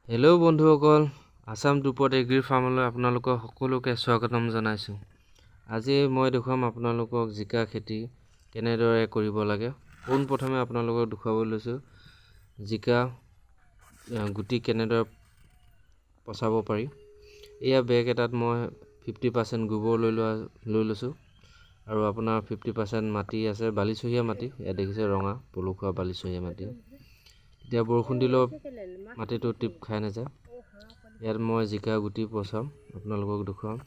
Hello' বন্ধুসকল, Assam দুপত agri ফাৰ্মলৈ আপোনালোকক সকলোকে স্বাগতম জনাইছোঁ। আজি মই দেখুৱাম আপোনালোকক জিকা খেতি কেনেদৰে কৰিব লাগে। পোনপ্ৰথমে আপোনালোকক দেখুৱাব লৈছোঁ জিকা গুটি কেনেদৰে পচাব পাৰি। এয়া বেগ এটাত মই 50% গোবৰ লৈ লৈছোঁ আৰু আপোনাৰ 50% মাটি আছে, বালিচহীয়া মাটি। ইয়াত দেখিছে ৰঙা পলসুৱা বালিচহীয়া মাটি। এতিয়া বৰষুণ দিলেও মাটিটো টিপ খাই নাযায়। ইয়াত মই জিকা গুটি পচাম, আপোনালোকক দেখুৱাম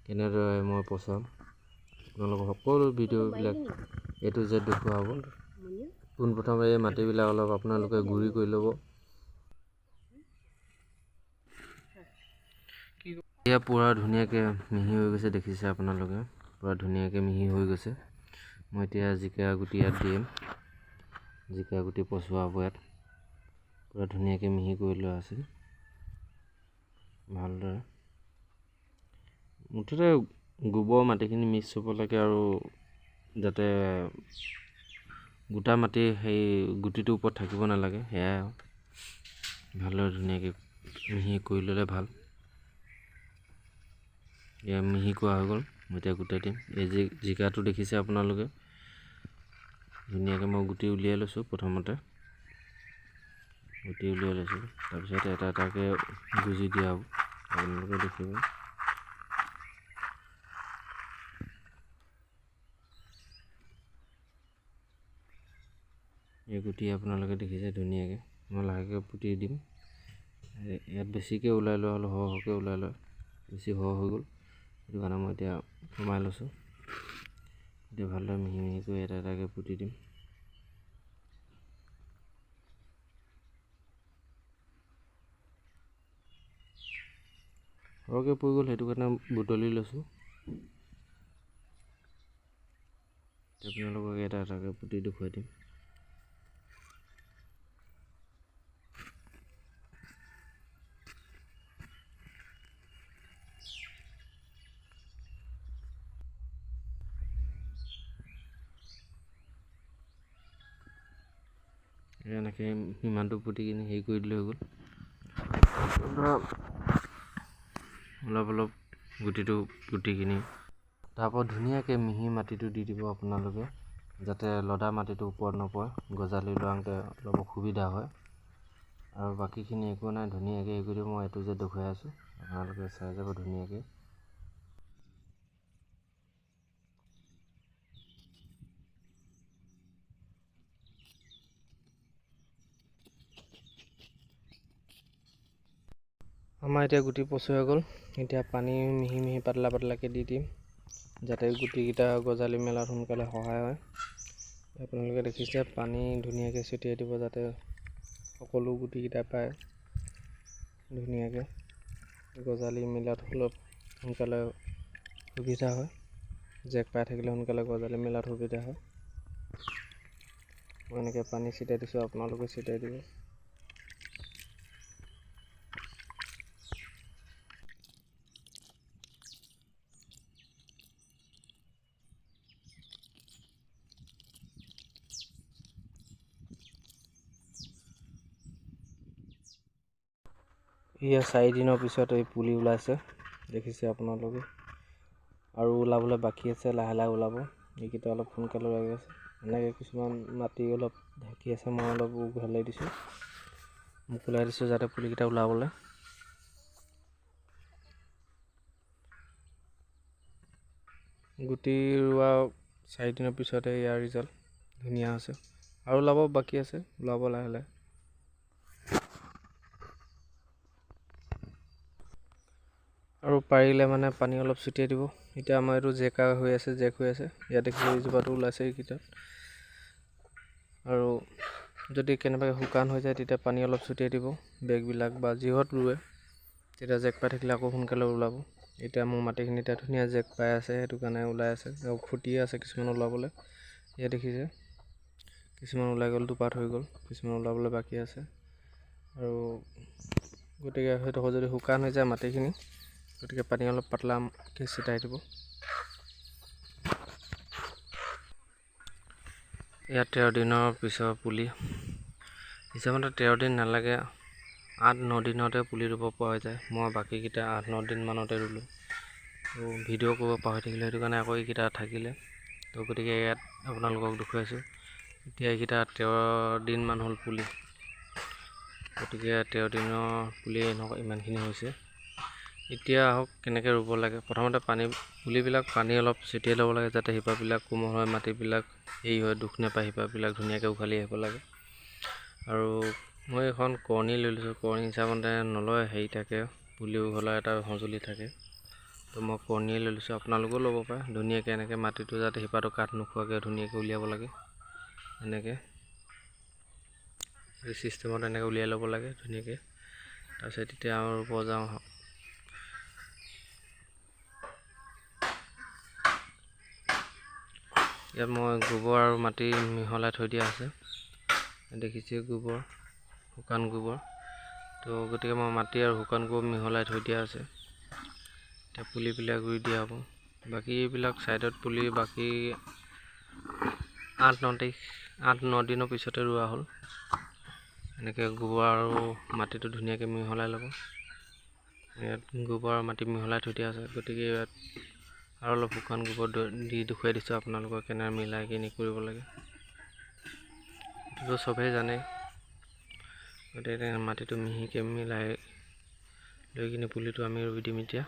কেনেদৰে মই পচাম। আপোনালোকক সকলো ভিডিঅ'বিলাক A to Z দেখুওৱা হ'ব। পোনপ্ৰথমে এই মাটিবিলাক অলপ আপোনালোকে গুড়ি কৰি ল'ব। এয়া পূৰা ধুনীয়াকৈ মিহি হৈ গৈছে, দেখিছে আপোনালোকে পূৰা ধুনীয়াকৈ মিহি হৈ গৈছে। মই এতিয়া জিকা গুটি ইয়াত দিম। জিকা গুটি পচোৱা হ'ব ইয়াত। পূৰা ধুনীয়াকৈ মিহি কৰি লোৱা আছে ভালদৰে। মুঠতে গোবৰ মাটিখিনি মিক্স হ'ব লাগে আৰু যাতে গোটা মাটি সেই গুটিটোৰ ওপৰত থাকিব নালাগে, সেয়াই আৰু ভালদৰে ধুনীয়াকৈ মিহি কৰি ল'লে ভাল। এয়া মিহি কৰা হৈ গ'ল, মই এতিয়া গোটাই দিম। এই জিকাটো দেখিছে আপোনালোকে, ধুনীয়াকৈ মই গুটি উলিয়াই লৈছোঁ। প্ৰথমতে গুটি উলিয়াই লৈছোঁ, তাৰপিছত এটা এটাকৈ গুজি দিয়া হ'ব, আপোনালোকে দেখিব। এই গুটি আপোনালোকে দেখিছে ধুনীয়াকৈ মই লাহেকৈ পুতি দিম। ইয়াত বেছিকৈ ওলাই লোৱা হ'লে সৰহকৈ ওলাই লয়, বেছি সৰহ হৈ গ'ল, সেইটো কাৰণে মই এতিয়া কমাই লৈছোঁ। এতিয়া ভালদৰে মিহি মিহিকৈ এটা এটাকৈ পুতি দিম। সৰহকৈ পৰি গ'ল, সেইটো কাৰণে বুটলি লৈছোঁ। আপোনালোকক এটা এটাকৈ পুতি দেখুৱাই দিম। এনেকৈ সিমানটো পুতি কিনি হেৰি কৰি দিলে হৈ গ'ল। অলপ অলপ গুটিটো পুতি কিনি তাৰপৰা ধুনীয়াকৈ মিহি মাটিটো দি দিব আপোনালোকে, যাতে লদা মাটিটো ওপৰত নপৰে, গজালি লোৱাওঁতে অলপ অসুবিধা হয়। আৰু বাকীখিনি একো নাই, ধুনীয়াকৈ হেৰি কৰি দিব। মই এইটো যে দেখুৱাই আছোঁ, আপোনালোকে চাই যাব ধুনীয়াকৈ। আমাৰ এতিয়া গুটি পচোৱা হৈ গ'ল। এতিয়া পানী মিহি মিহি পাতলা পাতলাকৈ দি দিম, যাতে গুটিকেইটা গজালি মেলাত সোনকালে সহায় হয়। আপোনালোকে দেখিছে পানী ধুনীয়াকৈ ছটিয়াই দিব, যাতে সকলো গুটিকেইটা পায় ধুনীয়াকৈ গজালি মেলাত অলপ সোনকালে সুবিধা হয়। জেক পাই থাকিলে সোনকালে গজালি মেলাত সুবিধা হয়। মই এনেকৈ পানী ছটিয়াই দিছোঁ, আপোনালোকে ছটিয়াই দিব। এয়া 4 দিনৰ পিছত এই পুলি ওলাইছে, দেখিছে আপোনালোকে। আৰু ওলাবলৈ বাকী আছে, লাহে লাহে ওলাব। এইকেইটা অলপ সোনকালে ওলাই গৈছে। এনেকৈ কিছুমান মাটি অলপ ঢাকি আছে, মই অলপ উঘালাই দিছোঁ, মোকলাই দিছোঁ, যাতে পুলিকেইটা ওলাবলৈ। গুটি ৰোৱা 4 দিনৰ পিছতে ইয়াৰ ৰিজাল্ট ধুনীয়া হৈছে। আৰু ওলাব বাকী আছে, ওলাব লাহে লাহে। আৰু পাৰিলে মানে পানী অলপ ছটিয়াই দিব। এতিয়া আমাৰ এইটো জেক হৈ আছে। ইয়াত দেখিছোঁ এইজোপাটো ওলাইছে এইকেইটাত। আৰু যদি কেনেবাকৈ শুকান হৈ যায়, তেতিয়া পানী অলপ ছটিয়াই দিব বেগবিলাক, বা যিহত ৰুৱে, তেতিয়া জেক পাই থাকিলে আকৌ সোনকালে ওলাব। এতিয়া মোৰ মাটিখিনি এতিয়া ধুনীয়া জেক পাই আছে, সেইটো কাৰণে ওলাই আছে আৰু ফুটিয়ে আছে কিছুমান ওলাবলৈ। ইয়াত দেখিছে কিছুমান ওলাই গ'ল, দুপাত হৈ গ'ল, কিছুমান ওলাবলৈ বাকী আছে। আৰু গতিকে সেইটো যদি শুকান হৈ যায় মাটিখিনি, গতিকে পানী অলপ পাতলাকৈ ছটিয়াই দিব। ইয়াত 13 দিনৰ পিছৰ পুলি, হিচাপমতে 13 দিন নালাগে, 8-9 দিনতে পুলি ৰুব পৰা যায়। মই বাকীকেইটা 8-9 দিনমানতে ৰুলোঁ। তো ভিডিঅ' কৰিব পাহৰি থাকিলে, সেইটো কাৰণে আকৌ এইকেইটা থাকিলে। তো গতিকে ইয়াত আপোনালোকক দেখুৱাইছোঁ। এতিয়া এইকেইটা 13 দিনমান হ'ল পুলি, গতিকে 13 দিনৰ পুলি ইমানখিনি হৈছে। এতিয়া আহক কেনেকৈ ৰুব লাগে। প্ৰথমতে পুলিবিলাক পানী অলপ ছটিয়াই ল'ব লাগে, যাতে শিপাবিলাক কোমল হয়, মাটিবিলাক হেৰি হয়, দুখ নাপায়, শিপাবিলাক ধুনীয়াকৈ উঘালি আহিব লাগে। আৰু মই এখন কৰণী লৈ লৈছোঁ। কৰণী হিচাপতে নলয়, হেৰি থাকে, পুলি উঘলা এটা সঁজুলি থাকে। তো মই কৰণীয়ে লৈ লৈছোঁ, আপোনালোকেও ল'ব পাৰে। ধুনীয়াকৈ এনেকৈ মাটিটো যাতে শিপাটো কাট নোখোৱাকৈ ধুনীয়াকৈ উলিয়াব লাগে। এনেকৈ এই চিষ্টেমত এনেকৈ উলিয়াই ল'ব লাগে ধুনীয়াকৈ। তাৰপিছত এতিয়া আৰু ৰুব যাওঁ। ইয়াত মই গোবৰ আৰু মাটি মিহলাই থৈ দিয়া আছে, দেখিছে গোবৰ, শুকান গোবৰ। তো গতিকে মই মাটি আৰু শুকান গোবৰ মিহলাই থৈ দিয়া আছে। এতিয়া পুলিবিলাক ৰুই দিয়া হ'ব। বাকী এইবিলাক ছাইডত পুলি বাকী 8-9 দিনৰ পিছতে ৰোৱা হ'ল। এনেকৈ গোবৰ আৰু মাটিটো ধুনীয়াকৈ মিহলাই ল'ব। ইয়াত গোবৰ আৰু মাটি মিহলাই থৈ দিয়া আছে, গতিকে ইয়াত আৰু অলপ শুকান গোবৰ দি দেখুৱাই দিছোঁ আপোনালোকক কেনেকৈ মিলাই কিনি কৰিব লাগে। এইটোতো চবেই জানে, গতিকে মাটিটো মিহিকৈ মিলাই লৈ কিনি পুলিটো আমি ৰুই দিম এতিয়া।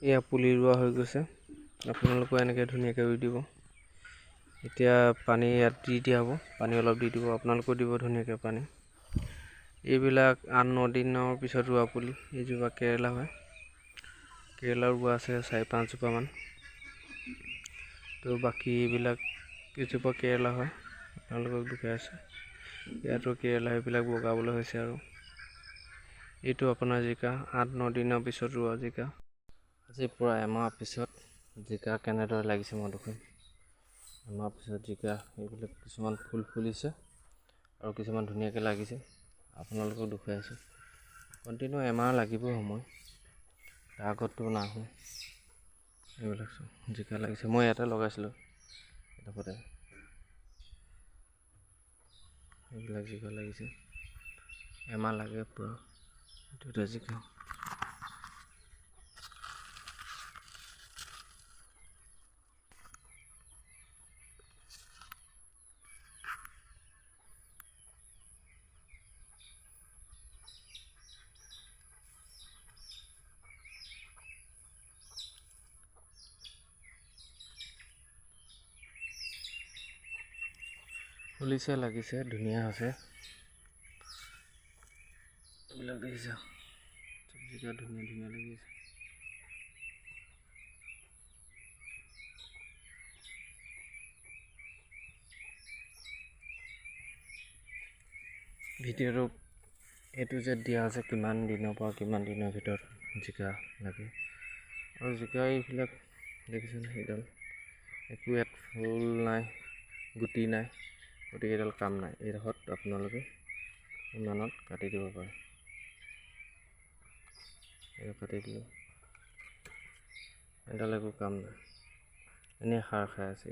এয়া পুলি ৰোৱা হৈ গৈছে। আপোনালোকেও এনেকৈ ধুনীয়াকৈ ৰুই দিব। এতিয়া পানী ইয়াত দি দিয়া হ'ব, পানী অলপ দি দিব, আপোনালোকেও দিব ধুনীয়াকৈ পানী। এইবিলাক 8-9 দিনৰ পিছত ৰোৱা পুলি। এইজোপা কেৰেলা হয়, কেৰেলা ৰোৱা আছে 4-5 জোপামান। তো বাকী এইবিলাক কেইজোপা কেৰেলা হয় আপোনালোকক দেখুৱাই আছে। ইয়াতো কেৰেলা এইবিলাক বগাবলৈ হৈছে। আৰু এইটো আপোনাৰ জিকা, 8-9 দিনৰ পিছত ৰোৱা জিকা। আজি প্ৰায় এমাহ পিছত জিকা কেনেদৰে লাগিছে মই দেখুৱাম। এমাহ পিছত জিকা এইবিলাক কিছুমান ফুল ফুলিছে আৰু কিছুমান ধুনীয়াকৈ লাগিছে, আপোনালোকক দেখুৱাই আছোঁ। কণ্টিনিউ এমাহ লাগিবই সময়, তাৰ আগততো নাহোঁ। এইবিলাক জিকা লাগিছে, মই ইয়াতে লগাইছিলোঁ এডোখৰতে। এইবিলাক জিকা লাগিছে, এমাহ লাগে পূৰা। এইটো এটা জিকা। ফুলিছে, লাগিছে, ধুনীয়া হৈছে। এইবিলাক দেখিছে, জিকা ধুনীয়া ধুনীয়া লাগিছে। ভিডিঅ'টো এইটো যে দিয়া আছে কিমান দিনৰ পৰা কিমান দিনৰ ভিতৰত জিকা লাগে। আৰু জিকা এইবিলাক দেখিছেনে, এইডাল একো ইয়াত ফুল নাই, গুটি নাই, গতিকে এইডাল কাম নাই। এইডোখৰত আপোনালোকে ইমানত কাটি দিব পাৰে। এইডাল কাটি দিলোঁ, এইডাল একো কাম নাই, এনেই সাৰ খাই আছে।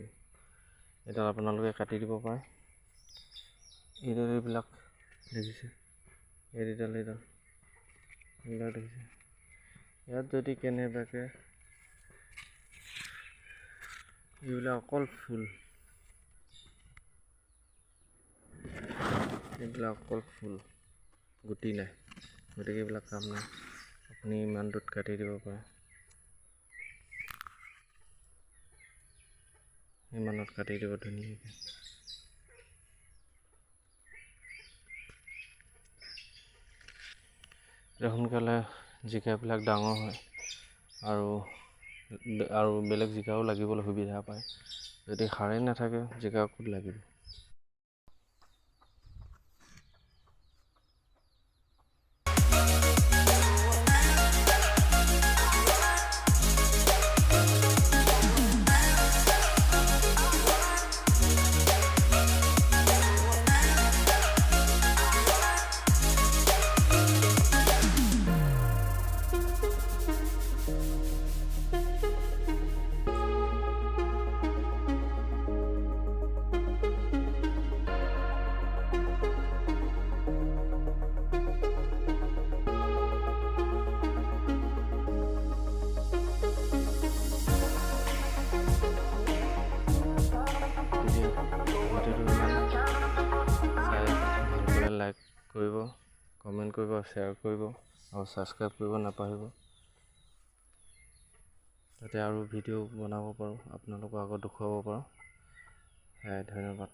এইডাল আপোনালোকে কাটি দিব পাৰে। এইবিলাক দেখিছে, এইডাল এইবিলাক দেখিছে। ইয়াত যদি কেনেবাকৈ এইবিলাক অকল ফুল, এইবিলাক অকল ফুল, গুটি নাই, গতিকে এইবিলাক কাম নাই। আপুনি ইমানটোত কাটি দিব পাৰে, ইমানত কাটি দিব ধুনীয়াকৈ। সোনকালে জিকাবিলাক ডাঙৰ হয় আৰু বেলেগ জিকাও লাগিবলৈ সুবিধা পায়। যদি সাৰেই নাথাকে জিকা ক'ত লাগিব। লাইক কৰিব, কমেণ্ট কৰিব, শ্বেয়াৰ কৰিব আৰু ছাবস্ক্ৰাইব কৰিব নাপাহৰিব, যাতে আৰু ভিডিঅ' বনাব পাৰোঁ, আপোনালোকৰ আগত দেখুৱাব পাৰোঁ। ধন্যবাদ।